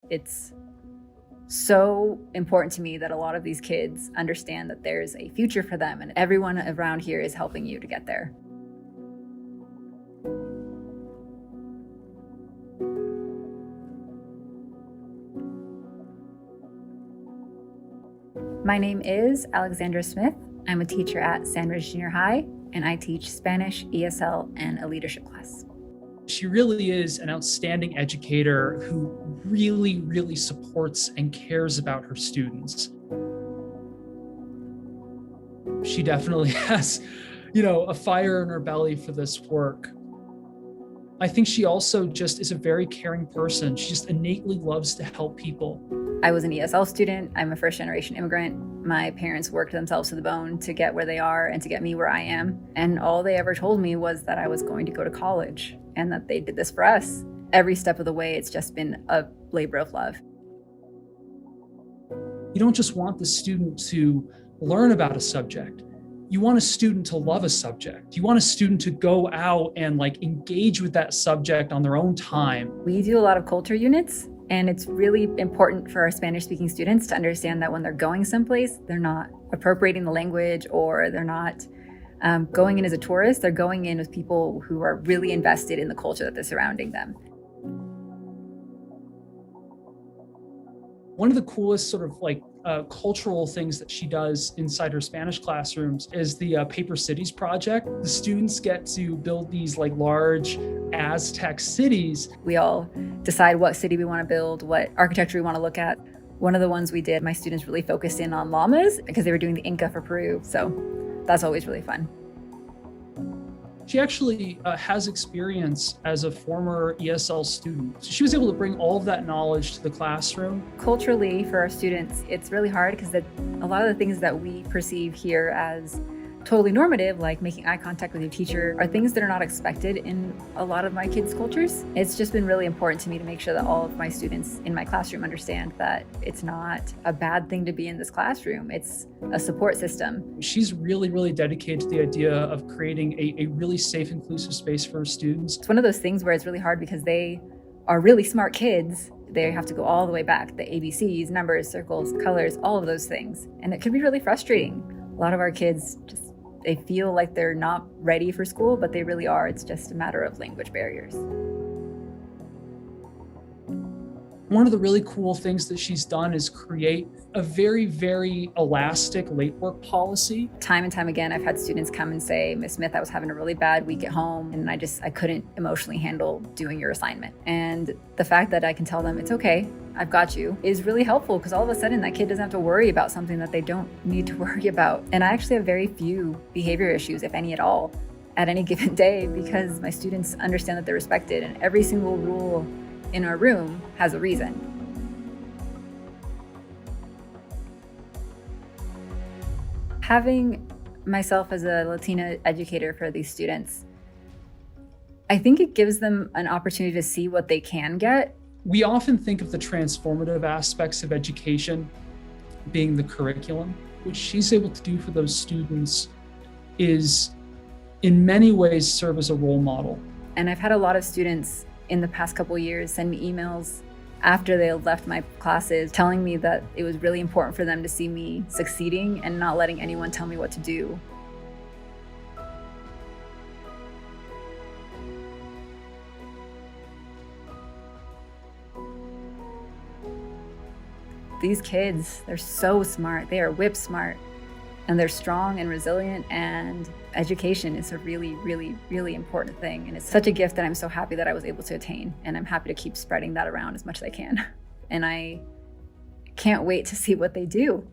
It's so important to me that a lot of these kids understand that there's a future for them, and everyone around here is helping you to get there. My name is Alexandra Smith. I'm a teacher at Sandridge Junior High, and I teach Spanish, ESL, and a leadership class. She really is an outstanding educator who really supports and cares about her students. She definitely has, a fire in her belly for this work. I think she also just is a very caring person. She just innately loves to help people. I was an ESL student. I'm a first-generation immigrant. My parents worked themselves to the bone to get where they are and to get me where I am. And all they ever told me was that I was going to go to college and that they did this for us. Every step of the way, it's just been a labor of love. You don't just want the student to learn about a subject. You want a student to love a subject. You want a student to go out and engage with that subject on their own time. We do a lot of culture units, and it's really important for our Spanish-speaking students to understand that when they're going someplace, they're not appropriating the language, or they're not going in as a tourist. They're going in with people who are really invested in the culture that is surrounding them. One of the coolest cultural things that she does inside her Spanish classrooms is the Paper Cities project. The students get to build these large Aztec cities. We all decide what city we want to build, what architecture we want to look at. One of the ones we did, my students really focused in on llamas because they were doing the Inca for Peru. So that's always really fun. She actually has experience as a former ESL student. So she was able to bring all of that knowledge to the classroom. Culturally, for our students, it's really hard because a lot of the things that we perceive here as totally normative, like making eye contact with your teacher, are things that are not expected in a lot of my kids' cultures. It's just been really important to me to make sure that all of my students in my classroom understand that it's not a bad thing to be in this classroom. It's a support system. She's really dedicated to the idea of creating a really safe, inclusive space for her students. It's one of those things where it's really hard because they are really smart kids. They have to go all the way back, the ABCs, numbers, circles, colors, all of those things. And it can be really frustrating. A lot of our kids they feel like they're not ready for school, but they really are. It's just a matter of language barriers. One of the really cool things that she's done is create a very elastic late work policy. Time and time again, I've had students come and say, Ms. Smith, I was having a really bad week at home and I couldn't emotionally handle doing your assignment. And the fact that I can tell them it's okay, I've got you, is really helpful because all of a sudden that kid doesn't have to worry about something that they don't need to worry about. And I actually have very few behavior issues, if any at all, at any given day because my students understand that they're respected and every single rule in our room has a reason. Having myself as a Latina educator for these students, I think it gives them an opportunity to see what they can get. We often think of the transformative aspects of education being the curriculum. What she's able to do for those students is in many ways serve as a role model. And I've had a lot of students in the past couple years send me emails after they left my classes telling me that it was really important for them to see me succeeding and not letting anyone tell me what to do. These kids, they're so smart. They are whip smart. And they're strong and resilient, and education is a really important thing. And it's such a gift that I'm so happy that I was able to attain. And I'm happy to keep spreading that around as much as I can. And I can't wait to see what they do.